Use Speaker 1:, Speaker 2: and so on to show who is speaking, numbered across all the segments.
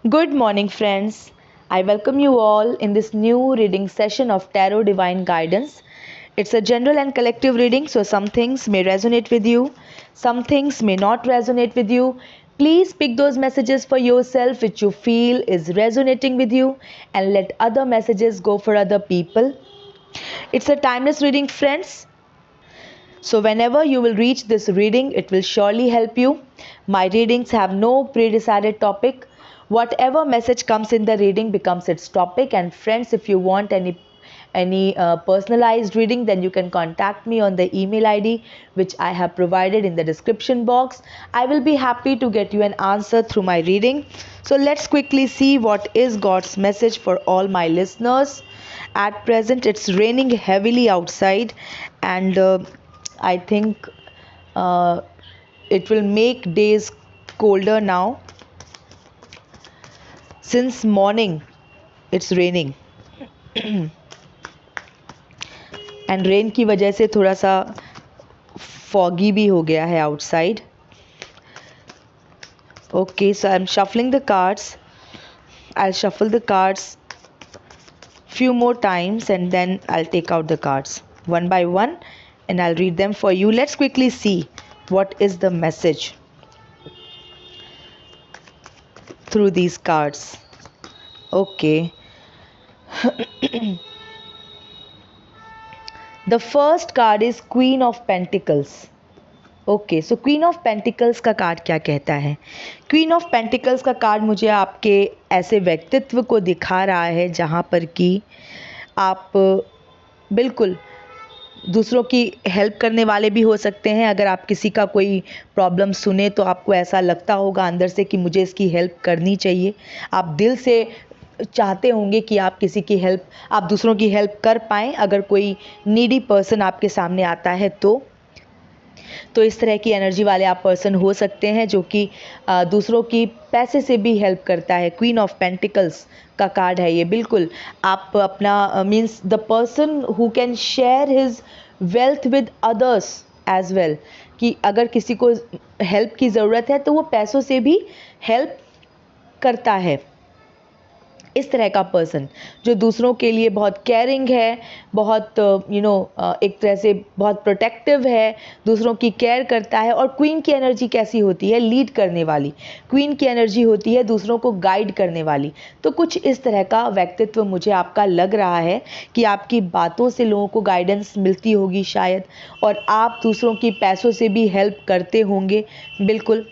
Speaker 1: Good morning, friends. I welcome you all in this new reading session of Tarot Divine Guidance. It's a general and collective reading, so some things may resonate with you, some things may not resonate with you. Please pick those messages for yourself which you feel is resonating with you and let other messages go for other people. It's a timeless reading, friends. So, whenever you will reach this reading, it will surely help you. My readings have no pre-decided topic. Whatever message comes in the reading becomes its topic. And friends, if you want any personalized reading, then you can contact me on the email ID which I have provided in the description box. I will be happy to get you an answer through my reading. So let's quickly see what is God's message for all my listeners. At present, it's raining heavily outside, and I think it will make days colder now. Since morning, it's raining. And rain की वजह से थोड़ा सा foggy भी हो गया है outside. Okay, so I am shuffling the cards. I'll shuffle the cards few more times and then I'll take out the cards one by one and I'll read them for you. Let's quickly see what is the message through these cards. Okay. The first card is Queen of Pentacles. Okay, so queen of pentacles का card क्या कहता है? Queen of pentacles का card मुझे आपके ऐसे व्यक्तित्व को दिखा रहा है जहाँ पर कि आप बिल्कुल दूसरों की हेल्प करने वाले भी हो सकते हैं. अगर आप किसी का कोई प्रॉब्लम सुने तो आपको ऐसा लगता होगा अंदर से कि मुझे इसकी हेल्प करनी चाहिए. आप दिल से चाहते होंगे कि आप किसी की हेल्प, आप दूसरों की हेल्प कर पाएँ. अगर कोई नीडी पर्सन आपके सामने आता है तो इस तरह की एनर्जी वाले आप पर्सन हो सकते हैं जो कि दूसरों की पैसे से भी हेल्प करता है. क्वीन ऑफ पेंटिकल्स का कार्ड है ये. बिल्कुल आप अपना means the person who can share his wealth with others as well, कि अगर किसी को हेल्प की ज़रूरत है तो वो पैसों से भी हेल्प करता है. इस तरह का पर्सन जो दूसरों के लिए बहुत केयरिंग है, बहुत एक तरह से बहुत प्रोटेक्टिव है, दूसरों की केयर करता है. और क्वीन की एनर्जी कैसी होती है? लीड करने वाली. क्वीन की एनर्जी होती है दूसरों को गाइड करने वाली. तो कुछ इस तरह का व्यक्तित्व मुझे आपका लग रहा है कि आपकी बातों से लोगों को गाइडेंस मिलती होगी शायद, और आप दूसरों की पैसों से भी हेल्प करते होंगे. बिल्कुल.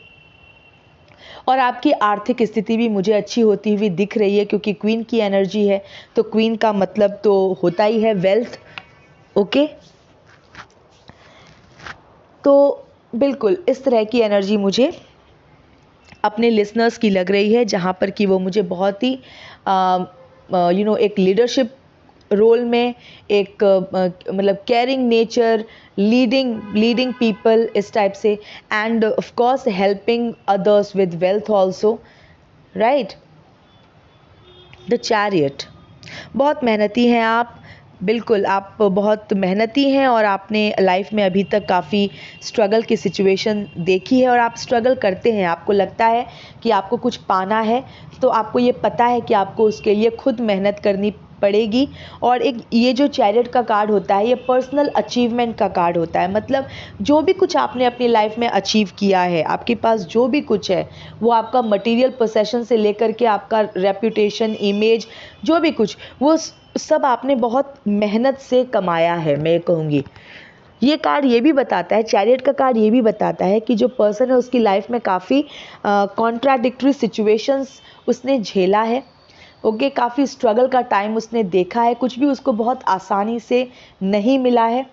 Speaker 1: और आपकी आर्थिक स्थिति भी मुझे अच्छी होती हुई दिख रही है क्योंकि क्वीन की एनर्जी है, तो क्वीन का मतलब तो होता ही है वेल्थ. ओके, तो बिल्कुल इस तरह की एनर्जी मुझे अपने लिसनर्स की लग रही है जहाँ पर कि वो मुझे बहुत ही एक लीडरशिप रोल में, एक मतलब केयरिंग नेचर, लीडिंग पीपल, इस टाइप से. End of course helping others with wealth also, right. The chariot. बहुत मेहनती हैं आप. बिल्कुल आप बहुत मेहनती हैं और आपने लाइफ में अभी तक काफ़ी स्ट्रगल की सिचुएशन देखी है और आप स्ट्रगल करते हैं. आपको लगता है कि आपको कुछ पाना है तो आपको ये पता है कि आपको उसके लिए खुद मेहनत करनी पड़ेगी. और एक ये जो चैरियट का कार्ड होता है ये पर्सनल अचीवमेंट का कार्ड होता है. मतलब जो भी कुछ आपने अपनी लाइफ में अचीव किया है, आपके पास जो भी कुछ है, वो आपका मटेरियल पोसेशन से लेकर के आपका रेप्यूटेशन, इमेज, जो भी कुछ, वो सब आपने बहुत मेहनत से कमाया है. मैं कहूँगी ये कार्ड ये भी बताता है, चैरियट का कार्ड ये भी बताता है कि जो पर्सन है उसकी लाइफ में काफ़ी कॉन्ट्राडिक्टरी सिचुएशंस उसने झेला है. ओके, काफ़ी स्ट्रगल का टाइम उसने देखा है. कुछ भी उसको बहुत आसानी से नहीं मिला है,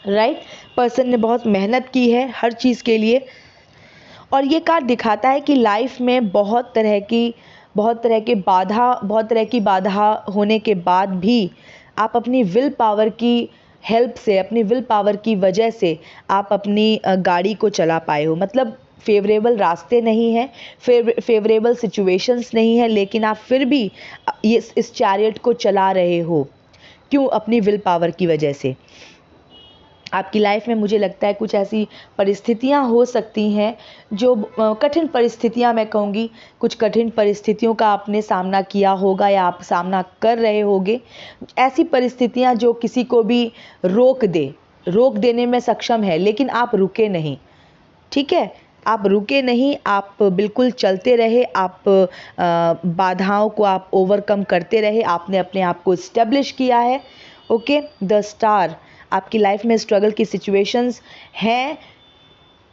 Speaker 1: राइट. पर्सन ने बहुत मेहनत की है हर चीज़ के लिए. और ये कार्ड दिखाता है कि लाइफ में बहुत तरह की बाधा होने के बाद भी आप अपनी विल पावर की हेल्प से, अपनी विल पावर की वजह से आप अपनी गाड़ी को चला पाए हो. मतलब फेवरेबल रास्ते नहीं हैं, फेवरेबल सिचुएशंस नहीं है, लेकिन आप फिर भी इस चैरियट को चला रहे हो. क्यों? अपनी विल पावर की वजह से. आपकी लाइफ में मुझे लगता है कुछ ऐसी परिस्थितियां हो सकती हैं जो कठिन परिस्थितियां, मैं कहूँगी कुछ कठिन परिस्थितियों का आपने सामना किया होगा या आप सामना कर रहे होंगे। ऐसी परिस्थितियां जो किसी को भी रोक देने में सक्षम है, लेकिन आप रुके नहीं। ठीक है, आप रुके नहीं, आप बिल्कुल चलते रहे, आप बाधाओं को आप ओवरकम करते रहे, आपने अपने आप को इस्टेब्लिश किया है। ओके, द स्टार, आपकी लाइफ में स्ट्रगल की सिचुएशंस हैं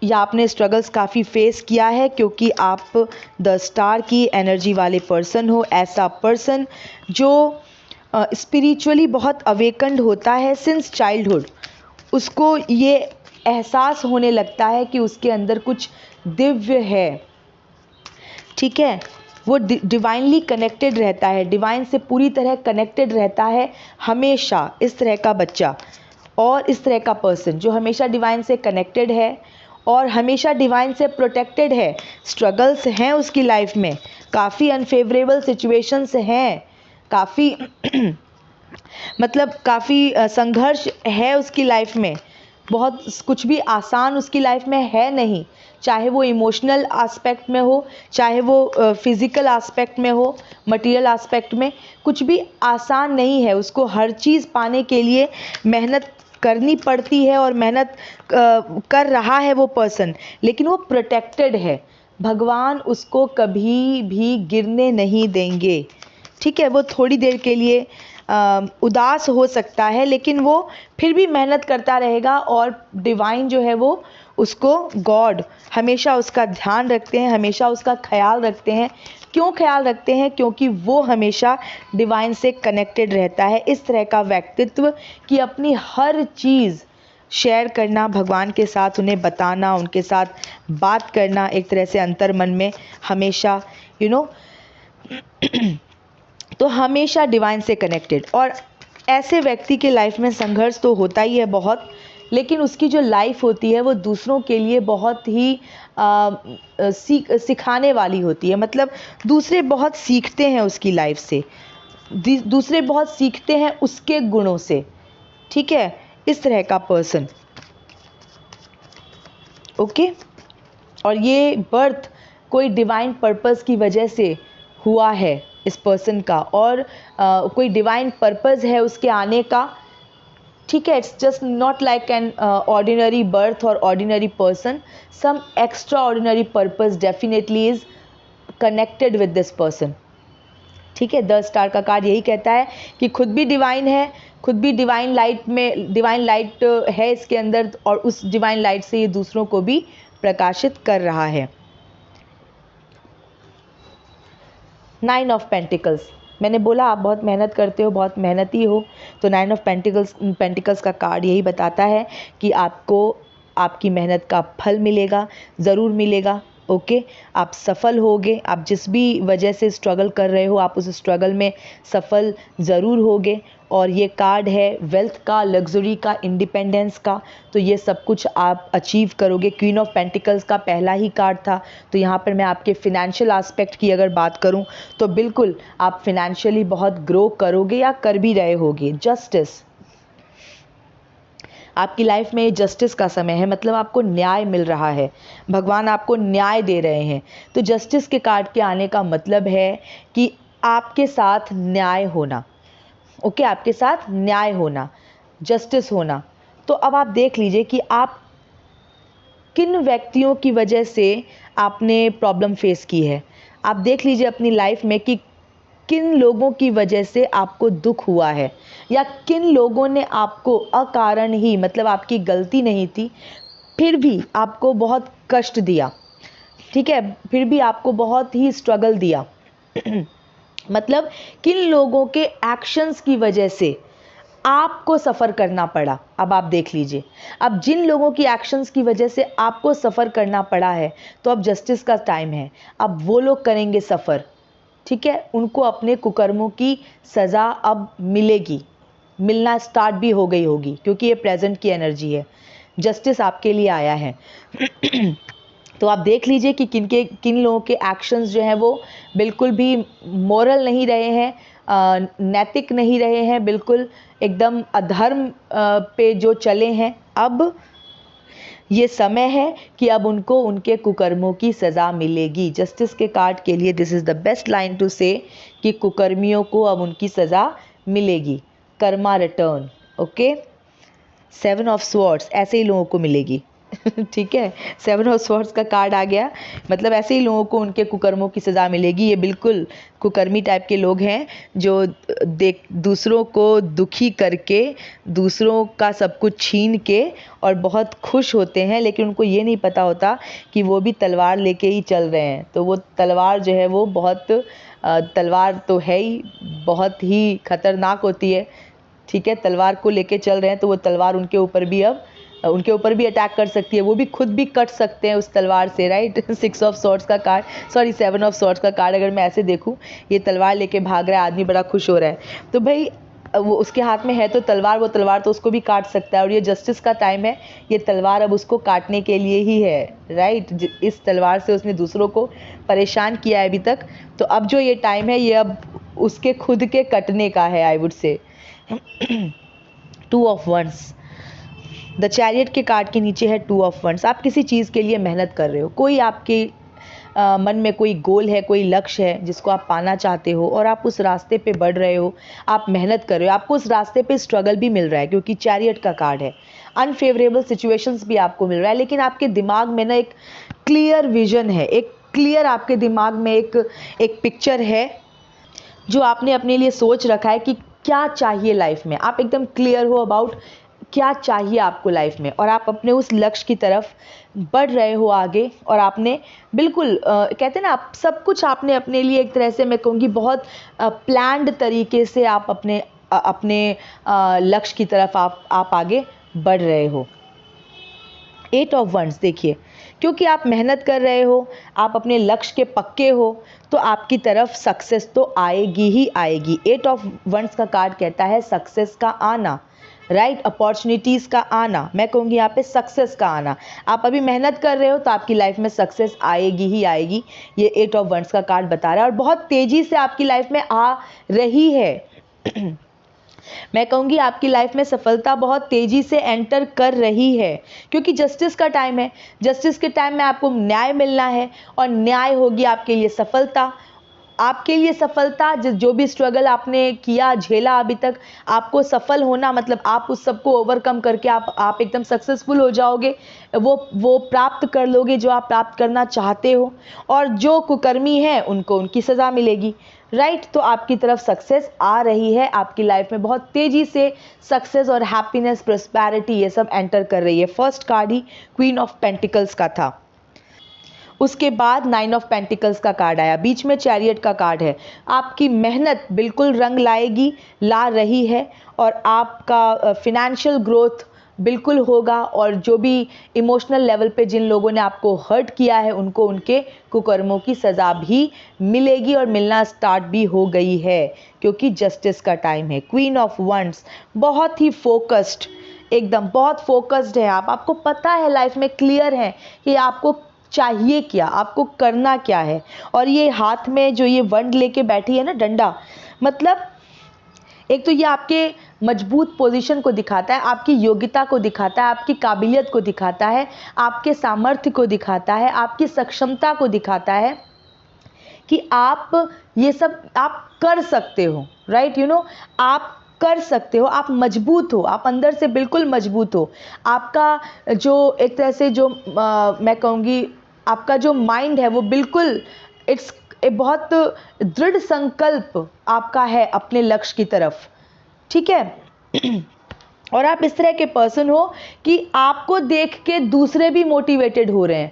Speaker 1: या आपने स्ट्रगल्स काफ़ी फेस किया है, क्योंकि आप द स्टार की एनर्जी वाले पर्सन हो। ऐसा पर्सन जो स्पिरिचुअली बहुत अवेकन्ड होता है सिंस चाइल्डहुड, उसको ये एहसास होने लगता है कि उसके अंदर कुछ दिव्य है। ठीक है, वो डिवाइनली कनेक्टेड रहता है, डिवाइन से पूरी तरह कनेक्टेड रहता है हमेशा। इस तरह का बच्चा और इस तरह का पर्सन जो हमेशा डिवाइन से कनेक्टेड है और हमेशा डिवाइन से प्रोटेक्टेड है। स्ट्रगल्स हैं उसकी लाइफ में, काफ़ी अनफेवरेबल सिचुएशंस हैं, काफ़ी मतलब काफ़ी संघर्ष है उसकी लाइफ में, बहुत कुछ भी आसान उसकी लाइफ में है नहीं, चाहे वो इमोशनल एस्पेक्ट में हो, चाहे वो फिज़िकल एस्पेक्ट में हो, मटेरियल एस्पेक्ट में, कुछ भी आसान नहीं है। उसको हर चीज़ पाने के लिए मेहनत करनी पड़ती है और मेहनत कर रहा है वो पर्सन, लेकिन वो प्रोटेक्टेड है। भगवान उसको कभी भी गिरने नहीं देंगे। ठीक है, वो थोड़ी देर के लिए उदास हो सकता है, लेकिन वो फिर भी मेहनत करता रहेगा और डिवाइन जो है वो उसको, गॉड हमेशा उसका ध्यान रखते हैं, हमेशा उसका ख्याल रखते हैं। क्यों ख्याल रखते हैं? क्योंकि वो हमेशा डिवाइन से कनेक्टेड रहता है। इस तरह का व्यक्तित्व कि अपनी हर चीज़ शेयर करना भगवान के साथ, उन्हें बताना, उनके साथ बात करना, एक तरह से अंतर्मन में हमेशा तो हमेशा डिवाइन से कनेक्टेड। और ऐसे व्यक्ति के लाइफ में संघर्ष तो होता ही है बहुत, लेकिन उसकी जो लाइफ होती है वो दूसरों के लिए बहुत ही सिखाने वाली होती है। मतलब दूसरे बहुत सीखते हैं उसकी लाइफ से, दूसरे बहुत सीखते हैं उसके गुणों से। ठीक है, इस तरह का पर्सन। ओके, और ये बर्थ कोई डिवाइन पर्पस की वजह से हुआ है इस पर्सन का, और कोई डिवाइन पर्पस है उसके आने का। ठीक है, it's just not like an ordinary birth और ordinary person, some extraordinary purpose definitely is connected with this person. ठीक है, द स्टार का कार्ड यही कहता है कि खुद भी डिवाइन है, खुद भी डिवाइन लाइट में, डिवाइन लाइट है इसके अंदर, और उस डिवाइन लाइट से ये दूसरों को भी प्रकाशित कर रहा है। 9 ऑफ पेंटिकल्स, मैंने बोला आप बहुत मेहनत करते हो, बहुत मेहनती हो, तो 9 ऑफ पेंटिकल्स का कार्ड यही बताता है कि आपको आपकी मेहनत का फल मिलेगा, ज़रूर मिलेगा। ओके, आप सफल होगे, आप जिस भी वजह से स्ट्रगल कर रहे हो आप उस स्ट्रगल में सफल ज़रूर होगे। और ये कार्ड है वेल्थ का, लग्जरी का, इंडिपेंडेंस का, तो ये सब कुछ आप अचीव करोगे। क्वीन ऑफ पेंटिकल्स का पहला ही कार्ड था, तो यहाँ पर मैं आपके फिनेंशियल एस्पेक्ट की अगर बात करूँ तो बिल्कुल आप फिनेंशियली बहुत ग्रो करोगे या कर भी रहे होगे। जस्टिस, आपकी लाइफ में जस्टिस का समय है, मतलब आपको न्याय मिल रहा है, भगवान आपको न्याय दे रहे हैं। तो जस्टिस के कार्ड के आने का मतलब है कि आपके साथ न्याय होना। ओके, आपके साथ न्याय होना, जस्टिस होना। तो अब आप देख लीजिए कि आप किन व्यक्तियों की वजह से आपने प्रॉब्लम फेस की है। आप देख लीजिए अपनी लाइफ में कि किन लोगों की वजह से आपको दुख हुआ है, या किन लोगों ने आपको अकारण ही, मतलब आपकी गलती नहीं थी, फिर भी आपको बहुत कष्ट दिया। ठीक है, फिर भी आपको बहुत ही स्ट्रगल दिया मतलब किन लोगों के एक्शंस की वजह से आपको सफ़र करना पड़ा। अब आप देख लीजिए, अब जिन लोगों की एक्शंस की वजह से आपको सफ़र करना पड़ा है, तो अब जस्टिस का टाइम है, अब वो लोग करेंगे सफ़र। ठीक है, उनको अपने कुकर्मों की सज़ा अब मिलेगी, मिलना स्टार्ट भी हो गई होगी, क्योंकि ये प्रेजेंट की एनर्जी है, जस्टिस आपके लिए आया है तो आप देख लीजिए कि किन लोगों के एक्शंस जो हैं वो बिल्कुल भी मोरल नहीं रहे हैं, नैतिक नहीं रहे हैं, बिल्कुल एकदम अधर्म पे जो चले हैं। अब ये समय है कि अब उनको उनके कुकर्मों की सज़ा मिलेगी। जस्टिस के कार्ड के लिए this is the best line to say कि कुकर्मियों को अब उनकी सज़ा मिलेगी। Karma return, okay. 7 of swords, ऐसे ही लोगों को मिलेगी। ठीक है, 7 ऑफ स्वॉर्ड्स का कार्ड आ गया, मतलब ऐसे ही लोगों को उनके कुकर्मों की सज़ा मिलेगी। ये बिल्कुल कुकर्मी टाइप के लोग हैं जो दूसरों को दुखी करके, दूसरों का सब कुछ छीन के और बहुत खुश होते हैं, लेकिन उनको ये नहीं पता होता कि वो भी तलवार लेके ही चल रहे हैं। तो वो तलवार जो है वो बहुत तलवार तो है ही, बहुत ही खतरनाक होती है। ठीक है, तलवार को लेके चल रहे हैं तो वो तलवार उनके ऊपर भी अटैक कर सकती है, वो भी खुद भी कट सकते हैं उस तलवार से, राइट। 6 ऑफ स्वॉर्ड्स का कार्ड, सॉरी 7 ऑफ स्वॉर्ड्स का कार्ड अगर मैं ऐसे देखूं, ये तलवार लेके भाग रहा है आदमी, बड़ा खुश हो रहा है, तो भाई वो उसके हाथ में है तो तलवार, वो तलवार तो उसको भी काट सकता है। और ये जस्टिस का टाइम है, ये तलवार अब उसको काटने के लिए ही है, राइट। इस तलवार से उसने दूसरों को परेशान किया है अभी तक, तो अब जो ये टाइम है ये अब उसके खुद के कटने का है, आई would say. 2 of wands, the chariot के कार्ड के नीचे है 2 ऑफ वंस। आप किसी चीज़ के लिए मेहनत कर रहे हो, कोई आपके मन में कोई गोल है, कोई लक्ष्य है जिसको आप पाना चाहते हो और आप उस रास्ते पे बढ़ रहे हो, आप मेहनत कर रहे हो, आपको उस रास्ते पे स्ट्रगल भी मिल रहा है क्योंकि चैरियट का कार्ड है। अनफेवरेबल सिचुएशंस भी आपको मिल रहा है, लेकिन आपके दिमाग में ना एक क्लियर विजन है, एक क्लियर आपके दिमाग में एक पिक्चर है जो आपने अपने लिए सोच रखा है कि क्या चाहिए लाइफ में। आप एकदम क्लियर हो अबाउट क्या चाहिए आपको लाइफ में, और आप अपने उस लक्ष्य की तरफ बढ़ रहे हो आगे। और आपने बिल्कुल कहते हैं ना, आप सब कुछ आपने अपने लिए एक तरह से, मैं कहूँगी बहुत प्लान्ड तरीके से आप अपने लक्ष्य की तरफ आप आगे बढ़ रहे हो। 8 ऑफ वंस, देखिए, क्योंकि आप मेहनत कर रहे हो, आप अपने लक्ष्य के पक्के हो, तो आपकी तरफ सक्सेस तो आएगी ही आएगी। 8 ऑफ वंस का कार्ड कहता है सक्सेस का आना, राइट, अपॉर्चुनिटीज़ का आना, मैं कहूँगी यहाँ पे सक्सेस का आना। आप अभी मेहनत कर रहे हो तो आपकी लाइफ में सक्सेस आएगी ही आएगी, ये 8 ऑफ वंस का कार्ड बता रहा है, और बहुत तेज़ी से आपकी लाइफ में आ रही है। मैं कहूँगी आपकी लाइफ में सफलता बहुत तेज़ी से एंटर कर रही है, क्योंकि जस्टिस का टाइम है। जस्टिस के टाइम में आपको न्याय मिलना है, और न्याय होगी आपके लिए सफलता। आपके लिए सफलता, जो भी स्ट्रगल आपने किया, झेला अभी तक, आपको सफल होना मतलब आप उस सबको ओवरकम करके आप एकदम सक्सेसफुल हो जाओगे, वो प्राप्त कर लोगे जो आप प्राप्त करना चाहते हो, और जो कुकर्मी है उनको उनकी सज़ा मिलेगी, राइट। तो आपकी तरफ सक्सेस आ रही है, आपकी लाइफ में बहुत तेज़ी से सक्सेस और हैप्पीनेस, प्रॉस्पेरिटी, ये सब एंटर कर रही है। First card he queen of pentacles का था, उसके बाद 9 ऑफ पेंटिकल्स का कार्ड आया, बीच में चैरियट का कार्ड है। आपकी मेहनत बिल्कुल रंग ला रही है, और आपका फिनेंशियल ग्रोथ बिल्कुल होगा, और जो भी इमोशनल लेवल पे जिन लोगों ने आपको हर्ट किया है उनको उनके कुकर्मों की सज़ा भी मिलेगी, और मिलना स्टार्ट भी हो गई है, क्योंकि जस्टिस का टाइम है। क्वीन ऑफ वंड्स, बहुत ही फोकस्ड, एकदम बहुत फोकस्ड है आप, आपको पता है, लाइफ में क्लियर है कि आपको चाहिए क्या, आपको करना क्या है। और ये हाथ में जो ये वंड लेके बैठी है ना, डंडा, मतलब एक तो ये आपके मजबूत पोजीशन को दिखाता है, आपकी योग्यता को दिखाता है, आपकी काबिलियत को दिखाता है, आपके सामर्थ्य को दिखाता है, आपकी सक्षमता को दिखाता है कि आप ये सब आप कर सकते हो, राइट। आप कर सकते हो, आप मजबूत हो, आप अंदर से बिल्कुल मजबूत हो। आपका जो एक तरह से जो मैं कहूँगी आपका जो माइंड है वो बिल्कुल इट्स बहुत दृढ़ संकल्प आपका है अपने लक्ष्य की तरफ, ठीक है। और आप इस तरह के पर्सन हो कि आपको देख के दूसरे भी मोटिवेटेड हो रहे हैं,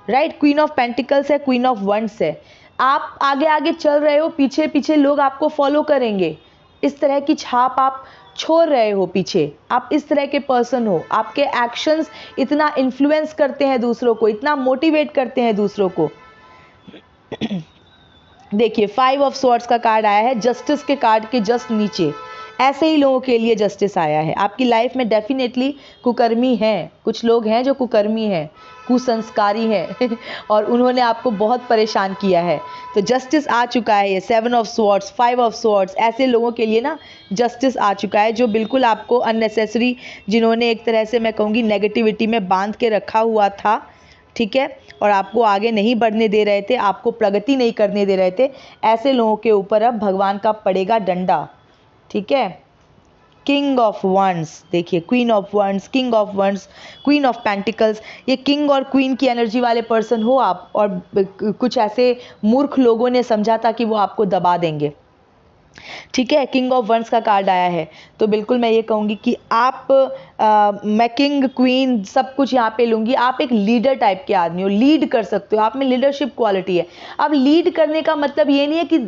Speaker 1: राइट। क्वीन ऑफ पेंटिकल्स है, क्वीन ऑफ वंड्स है, आप आगे आगे चल रहे हो, पीछे पीछे लोग आपको फॉलो करेंगे, इस तरह की छाप आप छोड़ रहे हो पीछे, आप इस तरह के पर्सन हो। आपके एक्शंस इतना इन्फ्लुएंस करते हैं दूसरों को, इतना मोटिवेट करते हैं दूसरों को। देखिए 5 ऑफ स्वॉर्ड्स का कार्ड आया है, जस्टिस के कार्ड के जस्ट नीचे ऐसे ही लोगों के लिए जस्टिस आया है। आपकी लाइफ में डेफिनेटली कुकर्मी हैं, कुछ लोग हैं जो कुकर्मी हैं, कुसंस्कारी हैं और उन्होंने आपको बहुत परेशान किया है। तो जस्टिस आ चुका है, ये 7 ऑफ स्वॉर्ड्स, 5 ऑफ स्वॉर्ड्स, ऐसे लोगों के लिए ना जस्टिस आ चुका है जो बिल्कुल आपको अननेसेसरी, जिन्होंने एक तरह से मैं कहूँगी नेगेटिविटी में बांध के रखा हुआ था, ठीक है, और आपको आगे नहीं बढ़ने दे रहे थे, आपको प्रगति नहीं करने दे रहे थे, ऐसे लोगों के ऊपर अब भगवान का पड़ेगा डंडा, ठीक है। किंग ऑफ वंस, देखिए queen of wands, king of wands, queen of pentacles, ये किंग और क्वीन की एनर्जी वाले पर्सन हो आप, और कुछ ऐसे मूर्ख लोगों ने समझा था कि वो आपको दबा देंगे, ठीक है। किंग ऑफ वंस का कार्ड आया है, तो बिल्कुल मैं ये कहूँगी कि आप मैं किंग क्वीन सब कुछ यहाँ पे लूँगी, आप एक लीडर टाइप के आदमी हो, लीड कर सकते हो, आप में लीडरशिप क्वालिटी है। अब लीड करने का मतलब ये नहीं है कि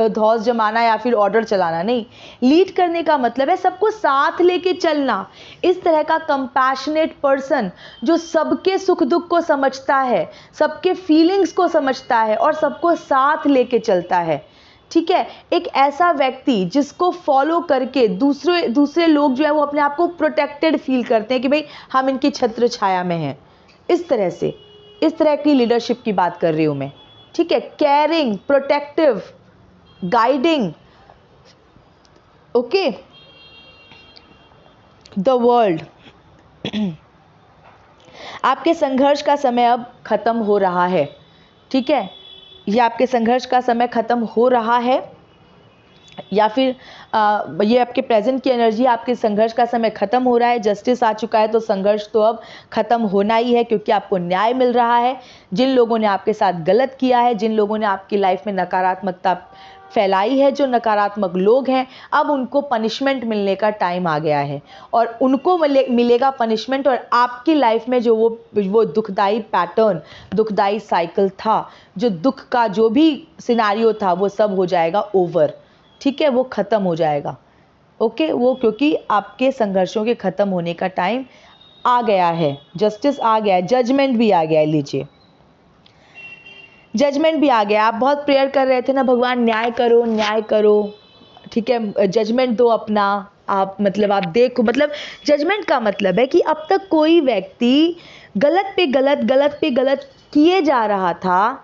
Speaker 1: धौस जमाना या फिर ऑर्डर चलाना, नहीं। लीड करने का मतलब है सबको साथ लेके चलना, इस तरह का कंपैशनेट पर्सन जो सबके सुख दुख को समझता है, सबके फीलिंग्स को समझता है और सबको साथ लेके चलता है, ठीक है। एक ऐसा व्यक्ति जिसको फॉलो करके दूसरे लोग जो है वो अपने आप को प्रोटेक्टेड फील करते हैं कि भाई हम इनकी छत्र छाया में हैं, इस तरह की लीडरशिप की बात कर रही हूं मैं, ठीक है। Caring, protective, guiding, okay. The world, आपके संघर्ष का समय अब खत्म हो रहा है, ठीक है। ये आपके संघर्ष का समय खत्म हो रहा है, या फिर ये आपके प्रेजेंट की एनर्जी, आपके संघर्ष का समय खत्म हो रहा है, जस्टिस आ चुका है, तो संघर्ष तो अब खत्म होना ही है, क्योंकि आपको न्याय मिल रहा है। जिन लोगों ने आपके साथ गलत किया है, जिन लोगों ने आपकी लाइफ में नकारात्मकता फैलाई है, जो नकारात्मक लोग हैं, अब उनको पनिशमेंट मिलने का टाइम आ गया है, और उनको मिलेगा पनिशमेंट, और आपकी लाइफ में जो वो दुखदाई पैटर्न, दुखदाई साइकिल था, जो दुख का जो भी सिनारियो था, वो सब हो जाएगा ओवर, ठीक है, वो ख़त्म हो जाएगा, ओके। वो क्योंकि आपके संघर्षों के ख़त्म होने का टाइम आ गया है, जस्टिस आ गया है, जजमेंट भी आ गया है, लीजिए जजमेंट भी आ गया। आप बहुत प्रेयर कर रहे थे ना, भगवान न्याय करो, न्याय करो, ठीक है, जजमेंट दो अपना, आप मतलब आप देखो, मतलब जजमेंट का मतलब है कि अब तक कोई व्यक्ति गलत पे गलत किए जा रहा था,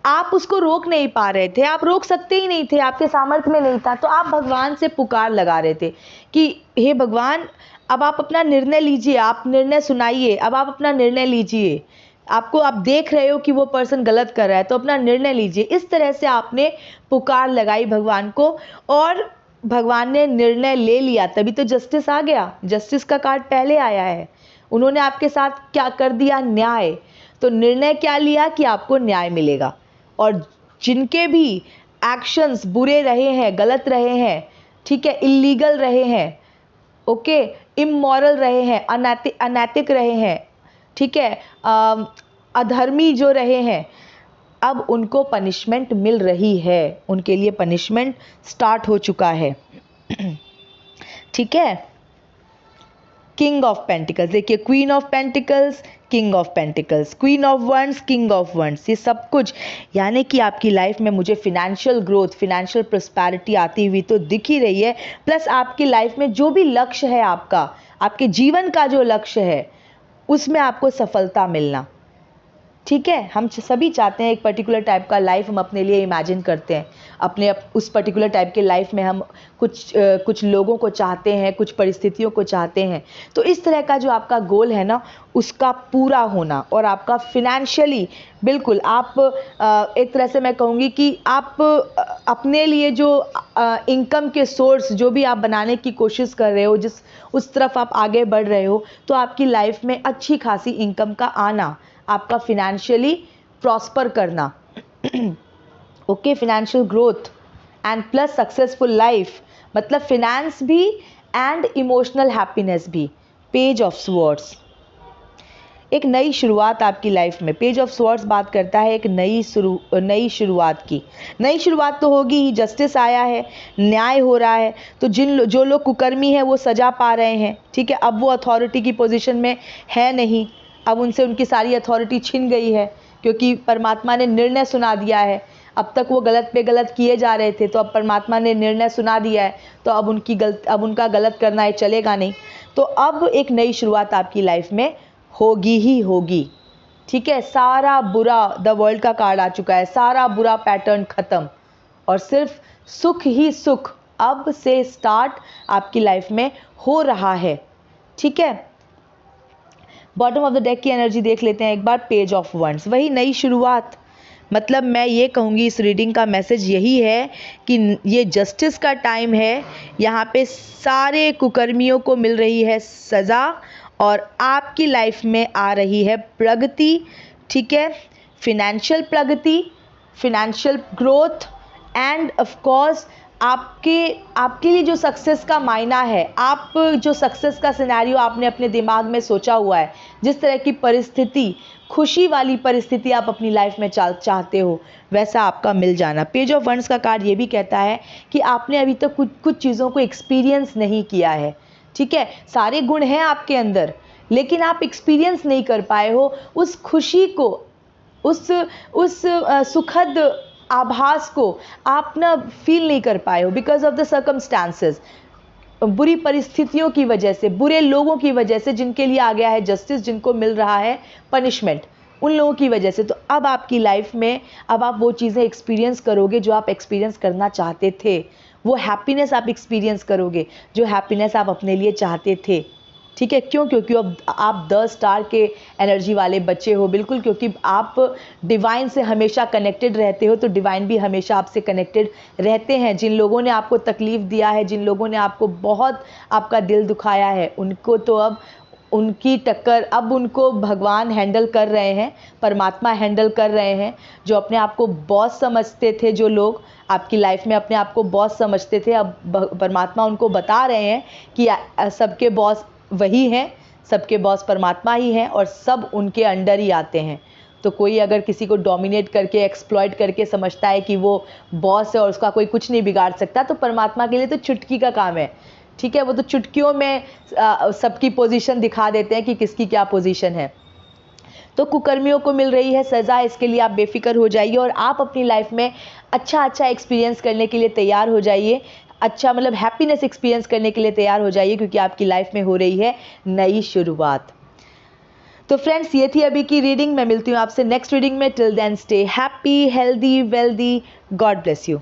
Speaker 1: आप उसको रोक नहीं पा रहे थे, आप रोक सकते ही नहीं थे, आपके सामर्थ्य में नहीं था, तो आप भगवान से पुकार लगा रहे थे कि हे भगवान, अब आप अपना निर्णय लीजिए, आप निर्णय सुनाइए, अब आप अपना निर्णय लीजिए, आप देख रहे हो कि वो पर्सन गलत कर रहा है, तो अपना निर्णय लीजिए। इस तरह से आपने पुकार लगाई भगवान को, और भगवान ने निर्णय ले लिया, तभी तो जस्टिस आ गया। जस्टिस का कार्ड पहले आया है, उन्होंने आपके साथ क्या कर दिया, न्याय। तो निर्णय क्या लिया कि आपको न्याय मिलेगा, और जिनके भी एक्शंस बुरे रहे हैं, गलत रहे हैं, ठीक है, इल्लीगल रहे हैं, ओके, इमोरल रहे हैं, अनैतिक रहे हैं, ठीक है, अधर्मी जो रहे हैं, अब उनको पनिशमेंट मिल रही है, उनके लिए पनिशमेंट स्टार्ट हो चुका है, ठीक है। किंग ऑफ पेंटिकल्स, देखिए queen of pentacles, king of pentacles, queen of wands, king of wands, ये सब कुछ, यानी कि आपकी लाइफ में मुझे फिनेंशियल ग्रोथ, फिनेंशियल प्रॉस्पेरिटी आती हुई तो दिख ही रही है। प्लस आपकी लाइफ में जो भी लक्ष्य है आपका, आपके जीवन का जो लक्ष्य है, उसमें आपको सफलता मिलना, ठीक है। हम सभी चाहते हैं एक पर्टिकुलर टाइप का लाइफ हम अपने लिए इमेजिन करते हैं, उस पर्टिकुलर टाइप के लाइफ में हम कुछ लोगों को चाहते हैं, कुछ परिस्थितियों को चाहते हैं। तो इस तरह का जो आपका गोल है ना, उसका पूरा होना, और आपका फिनेंशियली बिल्कुल आप एक तरह से मैं कहूँगी कि आप अपने लिए जो इनकम के सोर्स जो भी आप बनाने की कोशिश कर रहे हो, उस तरफ आप आगे बढ़ रहे हो, तो आपकी लाइफ में अच्छी खासी इनकम का आना, आपका फिनेंशियली प्रॉस्पर करना, okay, financial growth and plus successful life, मतलब फिनेंस भी एंड इमोशनल हैप्पीनेस भी। पेज ऑफ स्वॉर्ड्स, एक नई शुरुआत आपकी लाइफ में, पेज ऑफ स्वॉर्ड्स बात करता है एक नई शुरुआत की। नई शुरुआत तो होगी ही, जस्टिस आया है, न्याय हो रहा है, तो जो लोग कुकर्मी हैं वो सजा पा रहे हैं, ठीक है। अब वो अथॉरिटी की पोजीशन में है नहीं, अब उनसे उनकी सारी अथॉरिटी छिन गई है, क्योंकि परमात्मा ने निर्णय सुना दिया है। अब तक वो गलत पे गलत किए जा रहे थे, तो अब परमात्मा ने निर्णय सुना दिया है, तो अब उनका गलत करना है चलेगा नहीं। तो अब एक नई शुरुआत आपकी लाइफ में होगी ही होगी। ठीक है, सारा बुरा, द वर्ल्ड का कार्ड आ चुका है, सारा बुरा पैटर्न खत्म और सिर्फ सुख ही सुख अब से स्टार्ट आपकी लाइफ में हो रहा है। ठीक है, बॉटम ऑफ द डेक की एनर्जी देख लेते हैं एक बार। पेज ऑफ वंड्स, वही नई शुरुआत। मतलब मैं ये कहूँगी इस रीडिंग का मैसेज यही है कि ये जस्टिस का टाइम है। यहाँ पे सारे कुकर्मियों को मिल रही है सज़ा और आपकी लाइफ में आ रही है प्रगति। ठीक है, financial growth end of course आपके लिए जो सक्सेस का मायना है, आप जो सक्सेस का सिनेरियो आपने अपने दिमाग में सोचा हुआ है, जिस तरह की परिस्थिति, खुशी वाली परिस्थिति आप अपनी लाइफ में चाहते हो, वैसा आपका मिल जाना। पेज ऑफ वंड्स का कार्ड ये भी कहता है कि आपने अभी तक कुछ चीज़ों को एक्सपीरियंस नहीं किया है। ठीक है, सारे गुण हैं आपके अंदर, लेकिन आप एक्सपीरियंस नहीं कर पाए हो उस खुशी को, उस सुखद आभास को आप ना फील नहीं कर पाए हो बिकॉज ऑफ द सर्कमस्टांसेस, बुरी परिस्थितियों की वजह से, बुरे लोगों की वजह से, जिनके लिए आ गया है जस्टिस, जिनको मिल रहा है पनिशमेंट, उन लोगों की वजह से। तो अब आपकी लाइफ में अब आप वो चीज़ें एक्सपीरियंस करोगे जो आप एक्सपीरियंस करना चाहते थे, वो हैप्पीनेस आप एक्सपीरियंस करोगे जो हैप्पीनेस आप अपने लिए चाहते थे। ठीक है, क्यों? क्योंकि अब आप 10 स्टार के एनर्जी वाले बच्चे हो, बिल्कुल, क्योंकि आप डिवाइन से हमेशा कनेक्टेड रहते हो, तो डिवाइन भी हमेशा आपसे कनेक्टेड रहते हैं। जिन लोगों ने आपको तकलीफ़ दिया है, जिन लोगों ने आपको बहुत आपका दिल दुखाया है, उनको तो अब उनकी टक्कर अब उनको भगवान हैंडल कर रहे हैं, परमात्मा हैंडल कर रहे हैं। जो अपने आप को बॉस समझते थे, जो लोग आपकी लाइफ में अपने आप को बॉस समझते थे, अब परमात्मा उनको बता रहे हैं कि सबके बॉस वही हैं, सबके बॉस परमात्मा ही हैं और सब उनके अंडर ही आते हैं। तो कोई अगर किसी को डोमिनेट करके, एक्सप्लॉइट करके समझता है कि वो बॉस है और उसका कोई कुछ नहीं बिगाड़ सकता, तो परमात्मा के लिए तो चुटकी का काम है। ठीक है, वो तो चुटकियों में सबकी पोजीशन दिखा देते हैं कि किसकी क्या पोजीशन है। तो कुकर्मियों को मिल रही है सज़ा, इसके लिए आप बेफिक्र हो जाइए और आप अपनी लाइफ में अच्छा एक्सपीरियंस करने के लिए तैयार हो जाइए। अच्छा, मतलब हैप्पीनेस एक्सपीरियंस करने के लिए तैयार हो जाइए, क्योंकि आपकी लाइफ में हो रही है नई शुरुआत। तो फ्रेंड्स, ये थी अभी की रीडिंग। मैं मिलती हूँ आपसे नेक्स्ट रीडिंग में। Till then stay happy, healthy, wealthy. God bless you.